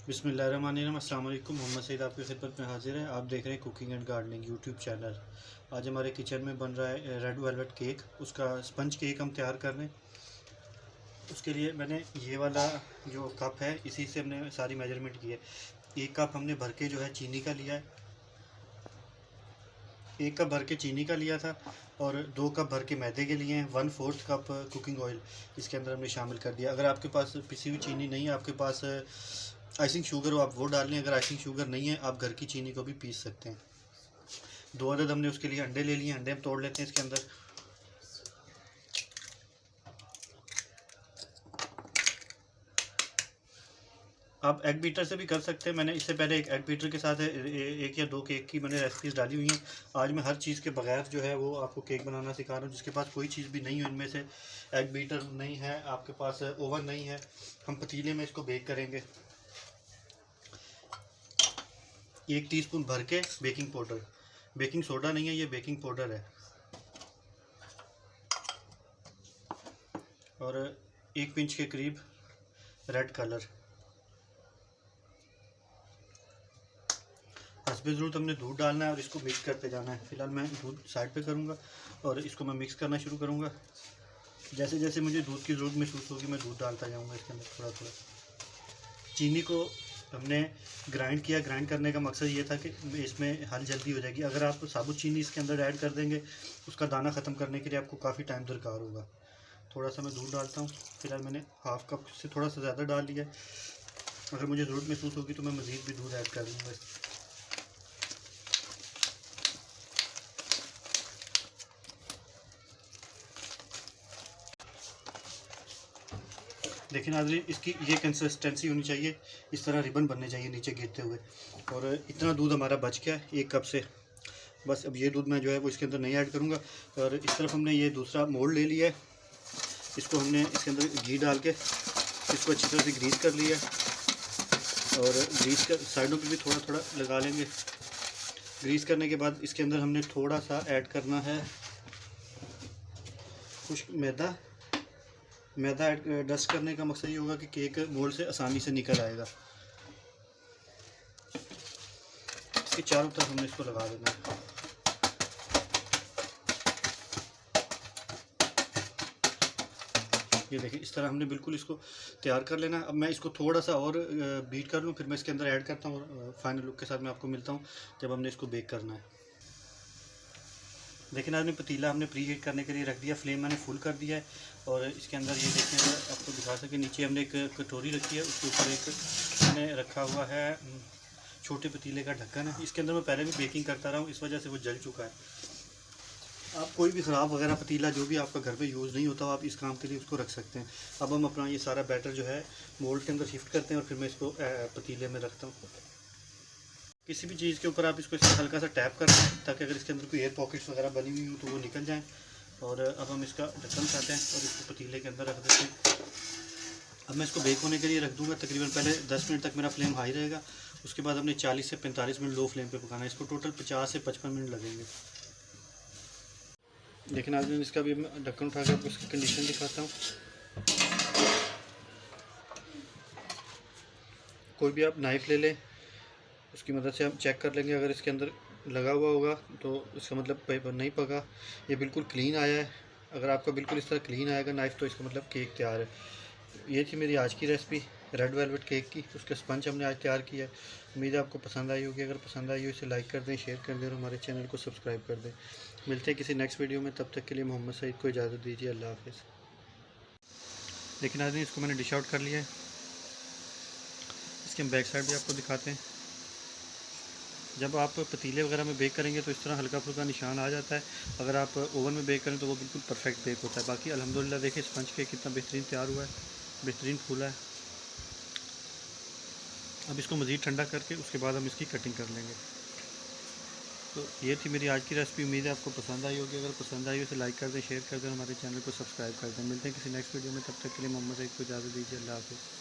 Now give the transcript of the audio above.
बिस्मिल्लाहिर्रहमानिर्रहीम। अस्सलाम वालेकुम। मोहम्मद सईद आपकी खिदमत में हाजिर है। आप देख रहे हैं cooking and gardening YouTube channel. आज हमारे किचन में बन रहा है रेड वेलवेट केक। उसका स्पंज केक हम तैयार कर रहे हैं। उसके लिए मैंने ये वाला जो कप है इसी से हमने सारी मेजरमेंट की है। एक कप हमने भर के जो है चीनी का लिया है, एक कप भर के चीनी का लिया था, और 2 कप भर के मैदे के लिए हैं। 1/4 कप कुकिंग ऑयल इसके अंदर हमने शामिल कर दिया। अगर आपके पास पिसी हुई चीनी नहीं है, आपके पास आइसिंग शुगर हो, आप वो डाल लें। अगर आइसिंग शुगर नहीं है, आप घर की चीनी को भी पीस सकते हैं। 2 अदद हमने उसके लिए अंडे ले लिए। अंडे हम तोड़ लेते हैं इसके अंदर। आप एग बीटर से भी कर सकते हैं। मैंने इससे पहले एक एग बीटर के साथ 1 या 2 केक की मैंने रेसिपीज़ डाली हुई हैं। आज मैं हर चीज़ के बगैर जो है वो आपको केक बनाना सिखा रहा हूँ। जिसके पास कोई चीज़ भी नहीं हो इनमें से, एग बीटर नहीं है, आपके पास ओवन नहीं है, हम पतीले में इसको बेक करेंगे। 1 टीस्पून भर के बेकिंग पाउडर, बेकिंग सोडा नहीं है, ये बेकिंग पाउडर है, और 1 पिंच के करीब रेड कलर। हस्बे ज़रूरत हमने दूध डालना है और इसको मिक्स करते जाना है। फ़िलहाल मैं दूध साइड पे करूँगा और इसको मैं मिक्स करना शुरू करूँगा। जैसे जैसे मुझे दूध की ज़रूरत महसूस होगी मैं दूध डालता जाऊँगा इसके अंदर थोड़ा थोड़ा। चीनी को हमने ग्राइंड किया। ग्राइंड करने का मकसद ये था कि इसमें हल जल्दी हो जाएगी। अगर आप साबुत चीनी इसके अंदर ऐड कर देंगे, उसका दाना ख़त्म करने के लिए आपको काफ़ी टाइम दरकार होगा। थोड़ा सा मैं दूध डालता हूँ। फिलहाल मैंने हाफ़ कप से थोड़ा सा ज़्यादा डाल लिया है। अगर मुझे ज़रूरत महसूस होगी तो मैं मज़ीद भी दूध ऐड कर लूँगा। लेकिन नाज़रीन, इसकी ये कंसिस्टेंसी होनी चाहिए, इस तरह रिबन बनने चाहिए नीचे गिरते हुए। और इतना दूध हमारा बच गया है 1 कप से। बस अब ये दूध मैं जो है वो इसके अंदर नहीं ऐड करूँगा। और इस तरफ हमने ये दूसरा मोल्ड ले लिया है। इसको हमने इसके अंदर घी डाल के इसको अच्छी तरह से ग्रीस कर लिया है, और ग्रीस कर साइडों पे भी थोड़ा थोड़ा लगा लेंगे। ग्रीस करने के बाद इसके अंदर हमने थोड़ा सा ऐड करना है खुश्क मैदा। मैदा डस्ट करने का मकसद ये होगा कि केक मोल्ड से आसानी से निकल आएगा। इसके चारों तरफ हमने इसको लगा देना है। ये देखिए, इस तरह हमने बिल्कुल इसको तैयार कर लेना है। अब मैं इसको थोड़ा सा और बीट कर लूँ, फिर मैं इसके अंदर ऐड करता हूँ और फाइनल लुक के साथ मैं आपको मिलता हूँ जब हमने इसको बेक करना है। लेकिन आपने पतीला हमने प्री हीट करने के लिए रख दिया। फ्लेम मैंने फुल कर दिया है, और इसके अंदर ये देखें, अगर आपको दिखा सके, नीचे हमने एक कटोरी रखी है, उसके ऊपर एक मैंने रखा हुआ है छोटे पतीले का ढक्कन है। इसके अंदर मैं पहले भी बेकिंग करता रहा हूँ, इस वजह से वो जल चुका है। आप कोई भी ख़राब वगैरह पतीला जो भी आपका घर पे यूज़ नहीं होता, आप इस काम के लिए उसको रख सकते हैं। अब हम अपना ये सारा बैटर जो है मोल्ड के अंदर शिफ्ट करते हैं, और फिर मैं इसको पतीले में रखता हूँ। किसी भी चीज़ के ऊपर आप इसको हल्का सा टैप कर दें, ताकि अगर इसके अंदर कोई एयर पॉकेट्स वगैरह बनी हुई हो तो वो निकल जाएँ। और अब हम इसका ढक्कन उठाते हैं और इसको पतीले के अंदर रख देते हैं। अब मैं इसको बेक होने के लिए रख दूँगा। तकरीबन पहले 10 मिनट तक मेरा फ्लेम हाई रहेगा। उसके बाद हमने 40 से 45 मिनट लो फ्लेम पे पकाना है। इसको टोटल 50 से 55 मिनट लगेंगे। लेकिन आज मैं इसका भी ढक्कन उठा कर आपको इसकी कंडीशन दिखाता हूँ। कोई भी आप नाइफ़ ले लें, उसकी मदद से हम चेक कर लेंगे। अगर इसके अंदर लगा हुआ होगा तो इसका मतलब पेपर नहीं पका। ये बिल्कुल क्लीन आया है। अगर आपका बिल्कुल इस तरह क्लीन आएगा नाइफ़, तो इसका मतलब केक तैयार है। ये थी मेरी आज की रेसिपी रेड वेलवेट केक की। उसके स्पंज हमने आज तैयार किया है। उम्मीद है आपको पसंद आई होगी। अगर पसंद आई हो इसे लाइक कर दें, शेयर कर दें, और हमारे चैनल को सब्सक्राइब कर दें। मिलते हैं किसी नेक्स्ट वीडियो में। तब तक के लिए मोहम्मद सईद को इजाज़त दीजिए। अल्लाह हाफ़िज़। लेकिन आज इसको मैंने डिश आउट कर लिया है। इसके हम बैक साइड भी आपको दिखाते हैं। जब आप पतीले वगैरह में बेक करेंगे तो इस तरह हल्का फुल्का निशान आ जाता है। अगर आप ओवन में बेक करें तो वो बिल्कुल परफेक्ट बेक होता है। बाकी अल्हम्दुलिल्लाह देखिए स्पंज केक कितना बेहतरीन तैयार हुआ है, बेहतरीन फूला है। अब इसको मज़ीद ठंडा करके उसके बाद हम इसकी कटिंग कर लेंगे। तो ये थी मेरी आज की रेसिपी। उम्मीद है आपको पसंद आई होगी। अगर पसंद आई हो तो लाइक कर दें, शेयर कर दें, हमारे चैनल को सब्सक्राइब कर दें। मिलते हैं किसी नेक्स्ट वीडियो में। तब तक के लिए मोहम्मद सईद को इजाज़त दीजिए। अल्लाह हाफ़िज़।